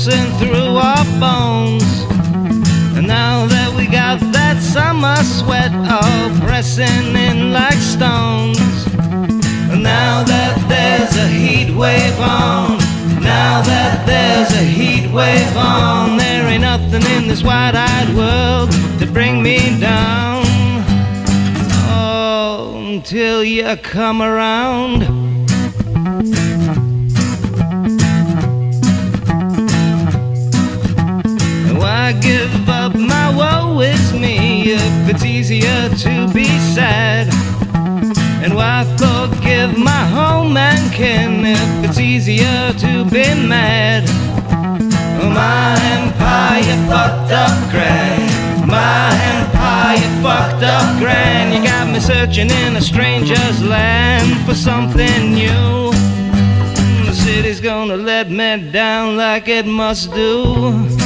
coursing through our bones. And now that we got that summer sweat all pressing in like stones. And now that there's a heat wave on, now that there's a heat wave on, there ain't nothing in this wide-eyed world to bring me down. Oh, until you come around. Why give up my woe is me if it's easier to be sad? And why forgive my home and kin if it's easier to be mad? Oh, my empire fucked up grand, my empire fucked up grand. You got me searching in a stranger's land for something new. The city's gonna let me down like it must do.